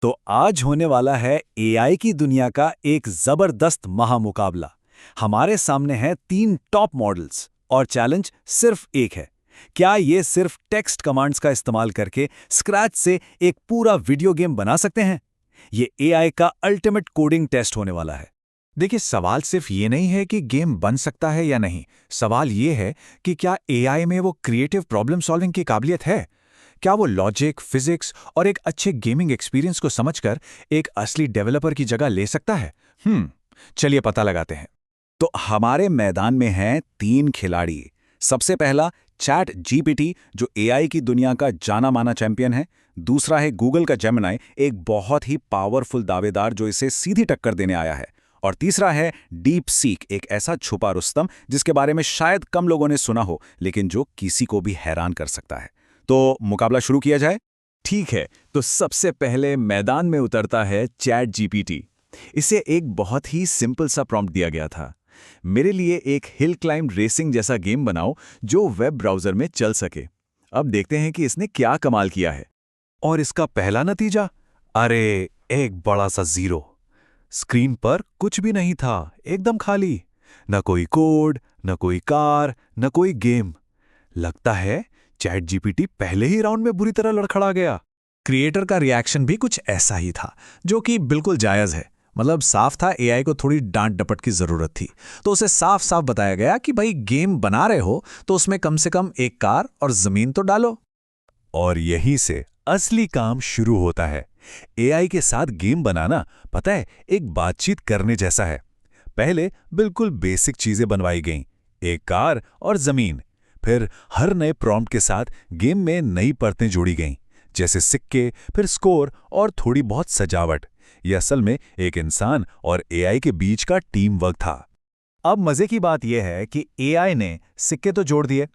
तो आज होने वाला है एआई की दुनिया का एक जबरदस्त महामुकाबला। हमारे सामने हैं 3 टॉप मॉडल्स और चैलेंज सिर्फ एक है। क्या ये सिर्फ टेक्स्ट कमांड्स का इस्तेमाल करके स्क्रैच से एक पूरा वीडियो गेम बना सकते हैं? ये एआई का अल्टीमेट कोडिंग टेस्ट होने वाला है। देखिए, सवाल सिर्फ ये नहीं है कि गेम बन सकता है या नहीं। सवाल ये है कि क्या एआई में वो क्रिएटिव प्रॉब्लम सॉल्विंग की काबिलियत है। क्या वो लॉजिक, फिजिक्स और एक अच्छे गेमिंग एक्सपीरियंस को समझकर एक असली डेवलपर की जगह ले सकता है। चलिए पता लगाते हैं। तो हमारे मैदान में हैं 3 खिलाड़ी। सबसे पहला चैट जीपीटी, जो एआई की दुनिया का जाना माना चैंपियन है। दूसरा है गूगल का जेमिनाई, एक बहुत ही पावरफुल दावेदार जो इसे सीधी टक्कर देने आया है। और तीसरा है डीप सीक, एक ऐसा छुपा रुस्तम जिसके बारे में शायद कम लोगों ने सुना हो, लेकिन जो किसी को भी हैरान कर सकता है। तो मुकाबला शुरू किया जाए। ठीक है, तो सबसे पहले मैदान में उतरता है चैट जीपीटी। इसे एक बहुत ही सिंपल सा प्रॉम्प्ट दिया गया था। मेरे लिए एक हिल क्लाइंब रेसिंग जैसा गेम बनाओ जो वेब ब्राउज़र में चल सके। अब देखते हैं कि इसने क्या कमाल किया है। और इसका पहला नतीजा, अरे एक बड़ा सा 0। स्क्रीन पर कुछ भी नहीं था, एकदम खाली। न कोई कोड, न कोई कार, न कोई गेम। लगता है चैट जीपीटी पहले ही राउंड में बुरी तरह लड़खड़ा गया। क्रिएटर का रिएक्शन भी कुछ ऐसा ही था, जो कि बिल्कुल जायज़ है। मतलब साफ था एआई को थोड़ी डांट डपट की ज़रूरत थी। तो उसे साफ साफ बताया गया कि भाई गेम बना रहे हो तो उसमें कम से कम एक कार और ज़मीन तो डालो। और यहीं से असली काम शुरू होता है। एआई के साथ गेम बनाना, पता है, एक बातचीत करने जैसा है। पहले बिल्कुल बेसिक चीजें बनवाई गईं, एक कार और जमीन। फिर हर नए प्रॉम्प्ट के साथ गेम में नई परतें जोड़ी गईं, जैसे सिक्के, फिर स्कोर और थोड़ी बहुत सजावट। यह असल में एक इंसान और एआई के बीच का टीम वर्क था। अब मजे की बात यह है कि एआई ने सिक्के तो जोड़ दिए,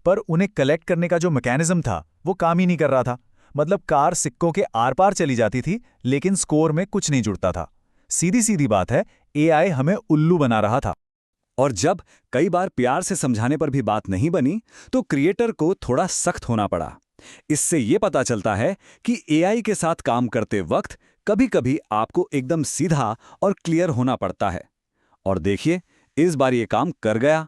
पर उन्हें कलेक्ट करने का जो मैकेनिज्म था वो काम ही नहीं कर रहा था। मतलब कार सिक्कों के आर पार चली जाती थी, लेकिन स्कोर में कुछ नहीं जुड़ता था। सीधी सीधी बात है, एआई हमें उल्लू बना रहा था। और जब कई बार प्यार से समझाने पर भी बात नहीं बनी, तो क्रिएटर को थोड़ा सख्त होना पड़ा। इससे यह पता चलता है कि एआई के साथ काम करते वक्त कभी-कभी आपको एकदम सीधा और क्लियर होना पड़ता है। और देखिए, इस बार ये काम कर गया।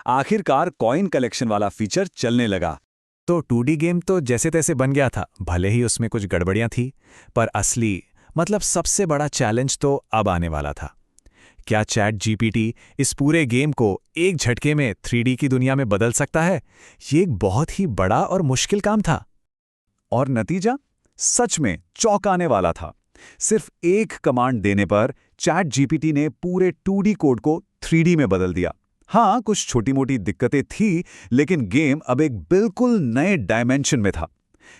आखिरकार कॉइन कलेक्शन वाला फीचर चलने लगा। तो 2D गेम तो जैसे तैसे बन गया था, भले ही उसमें कुछ गड़बड़ियां थी, पर असली मतलब सबसे बड़ा चैलेंज तो अब आने वाला था। क्या चैट जीपीटी इस पूरे गेम को एक झटके में 3D की दुनिया में बदल सकता है? ये एक बहुत ही बड़ा और मुश्किल काम था। और नतीजा सच में चौंकाने वाला था। सिर्फ एक कमांड देने पर चैट जीपीटी ने पूरे 2D कोड को 3D में बदल दिया। हाँ, कुछ छोटी मोटी दिक्कतें थी, लेकिन गेम अब एक बिल्कुल नए डायमेंशन में था।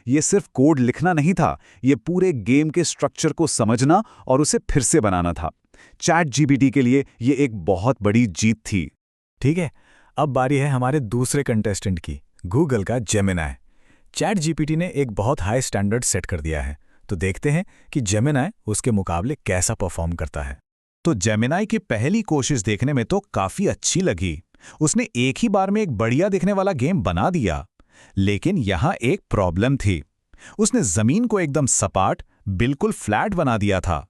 ये सिर्फ कोड लिखना नहीं था, ये पूरे गेम के स्ट्रक्चर को समझना और उसे फिर से बनाना था। चैट जीपीटी के लिए ये एक बहुत बड़ी जीत थी। ठीक है, अब बारी है हमारे दूसरे कंटेस्टेंट की, गूगल का जेमिनाई। चैट जीपीटी ने एक बहुत हाई स्टैंडर्ड सेट कर दिया है, तो देखते हैं कि जेमिनाई उसके मुकाबले कैसा परफॉर्म करता है। तो जेमिनाई की पहली कोशिश देखने में तो काफी अच्छी लगी। उसने एक ही बार में एक बढ़िया दिखने वाला गेम बना दिया। लेकिन यहां एक प्रॉब्लम थी। उसने जमीन को एकदम सपाट, बिल्कुल फ्लैट बना दिया था,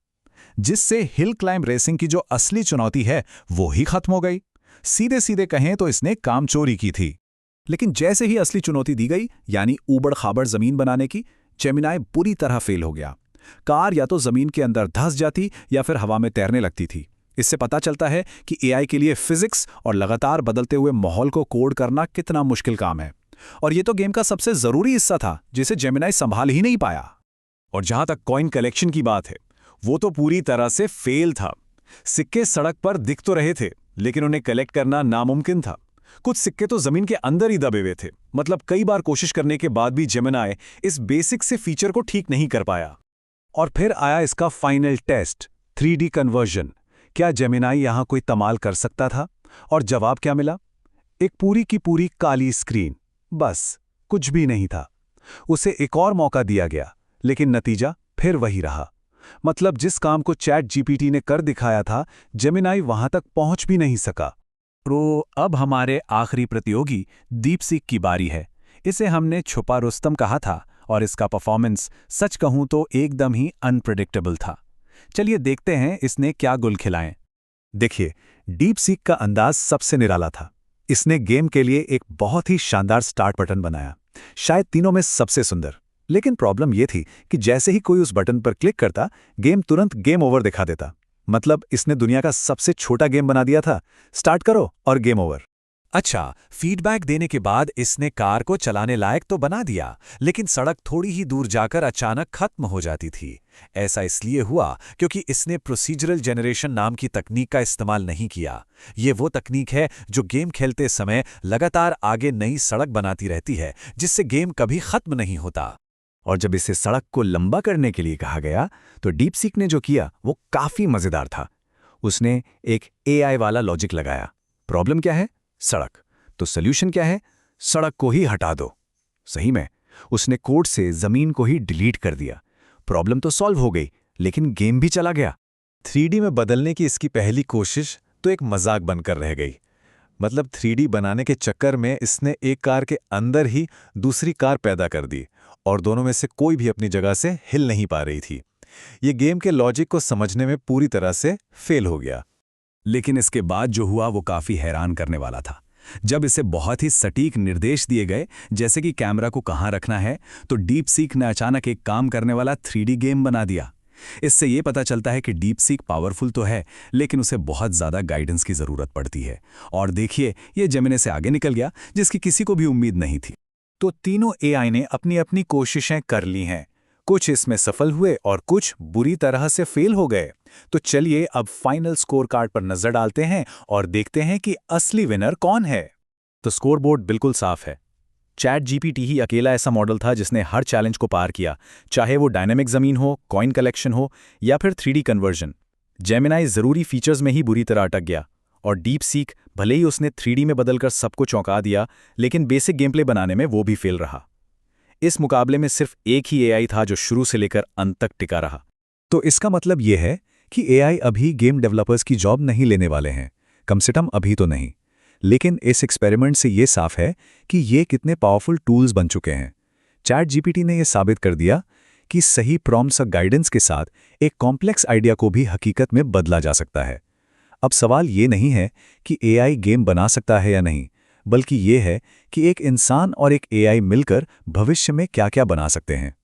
जिससे हिल क्लाइंब रेसिंग की जो असली चुनौती है वो ही खत्म हो गई। सीधे सीधे कहें तो इसने काम चोरी की थी। लेकिन जैसे ही असली चुनौती दी गई, यानी ऊबड़ खाबड़ जमीन बनाने की, जेमिनाई बुरी तरह फेल हो गया। कार या तो जमीन के अंदर धंस जाती या फिर हवा में तैरने लगती थी। इससे पता चलता है कि एआई के लिए फिजिक्स और लगातार बदलते हुए माहौल को कोड करना कितना मुश्किल काम है। और ये तो गेम का सबसे जरूरी हिस्सा था, जिसे जेमिनाई संभाल ही नहीं पाया। और जहां तक कॉइन कलेक्शन की बात है, वो तो पूरी तरह से फेल था। सिक्के सड़क पर दिख तो रहे थे, लेकिन उन्हें कलेक्ट करना नामुमकिन था। कुछ सिक्के तो जमीन के अंदर ही दबे हुए थे। मतलब कई बार कोशिश करने के बाद भी जेमिनाई इस बेसिक से फीचर को ठीक नहीं कर पाया। और फिर आया इसका फाइनल टेस्ट, 3D कन्वर्जन। क्या जेमिनाई यहां कोई कमाल कर सकता था? और जवाब क्या मिला? एक पूरी की पूरी काली स्क्रीन, बस कुछ भी नहीं था। उसे एक और मौका दिया गया, लेकिन नतीजा फिर वही रहा। मतलब जिस काम को चैट जीपीटी ने कर दिखाया था, जेमिनाई वहां तक पहुंच भी नहीं सका। तो अब हमारे आखिरी प्रतियोगी दीपसीक की बारी है। इसे हमने छुपा रुस्तम कहा था, और इसका परफॉर्मेंस सच कहूं तो एकदम ही अनप्रेडिक्टेबल था। चलिए देखते हैं इसने क्या गुल खिलाएं। देखिए, डीप सीक का अंदाज सबसे निराला था। इसने गेम के लिए एक बहुत ही शानदार स्टार्ट बटन बनाया, शायद तीनों में सबसे सुंदर। लेकिन प्रॉब्लम यह थी कि जैसे ही कोई उस बटन पर क्लिक करता, गेम तुरंत गेम ओवर दिखा देता। मतलब इसने दुनिया का सबसे छोटा गेम बना दिया था। स्टार्ट करो और गेम ओवर। अच्छा, फीडबैक देने के बाद इसने कार को चलाने लायक तो बना दिया, लेकिन सड़क थोड़ी ही दूर जाकर अचानक खत्म हो जाती थी। ऐसा इसलिए हुआ क्योंकि इसने प्रोसीजरल जनरेशन नाम की तकनीक का इस्तेमाल नहीं किया। ये वो तकनीक है जो गेम खेलते समय लगातार आगे नई सड़क बनाती रहती है, जिससे गेम कभी खत्म नहीं होता। और जब इसे सड़क को लंबा करने के लिए कहा गया, तो डीप सीक ने जो किया वो काफी मजेदार था। उसने एक एआई वाला लॉजिक लगाया। प्रॉब्लम क्या है? सड़क। तो सॉल्यूशन क्या है? सड़क को ही हटा दो। सही में उसने कोड से जमीन को ही डिलीट कर दिया। प्रॉब्लम तो सॉल्व हो गई, लेकिन गेम भी चला गया। 3D में बदलने की इसकी पहली कोशिश तो एक मजाक बनकर रह गई। मतलब 3D बनाने के चक्कर में इसने एक कार के अंदर ही दूसरी कार पैदा कर दी, और दोनों में से कोई भी अपनी जगह से हिल नहीं पा रही थी। ये गेम के लॉजिक को समझने में पूरी तरह से फेल हो गया। लेकिन इसके बाद जो हुआ वो काफी हैरान करने वाला था। जब इसे बहुत ही सटीक निर्देश दिए गए, जैसे कि कैमरा को कहाँ रखना है, तो डीप सीक ने अचानक एक काम करने वाला 3D गेम बना दिया। इससे ये पता चलता है कि डीप सीक पावरफुल तो है, लेकिन उसे बहुत ज़्यादा गाइडेंस की ज़रूरत पड़ती है। और देखिए, ये जेमिनी से आगे निकल गया, जिसकी किसी को भी उम्मीद नहीं थी। तो तीनों एआई ने अपनी अपनी कोशिशें कर ली हैं। कुछ इसमें सफल हुए और कुछ बुरी तरह से फेल हो गए। तो चलिए अब फाइनल स्कोर कार्ड पर नजर डालते हैं और देखते हैं कि असली विनर कौन है। तो स्कोर बोर्ड बिल्कुल साफ है। चैट जीपीटी ही अकेला ऐसा मॉडल था जिसने हर चैलेंज को पार किया, चाहे वो डायनेमिक जमीन हो, कॉइन कलेक्शन हो या फिर 3D कन्वर्जन। जेमिनी ज़रूरी फीचर्स में ही बुरी तरह अटक गया, और डीप सीक भले ही उसने 3D में बदलकर सबको चौंका दिया, लेकिन बेसिक गेम प्ले बनाने में वो भी फेल रहा। इस मुकाबले में सिर्फ एक ही एआई था जो शुरू से लेकर अंत तक टिका रहा। तो इसका मतलब यह है कि एआई अभी गेम डेवलपर्स की जॉब नहीं लेने वाले हैं, कम से कम अभी तो नहीं। लेकिन इस एक्सपेरिमेंट से ये साफ है कि ये कितने पावरफुल टूल्स बन चुके हैं। चैट जीपीटी ने यह साबित कर दिया कि सही प्रॉम्प्ट्स और गाइडेंस के साथ एक कॉम्प्लेक्स आइडिया को भी हकीकत में बदला जा सकता है। अब सवाल ये नहीं है कि एआई गेम बना सकता है या नहीं, बल्कि ये है कि एक इंसान और एक एआई मिलकर भविष्य में क्या-क्या बना सकते हैं।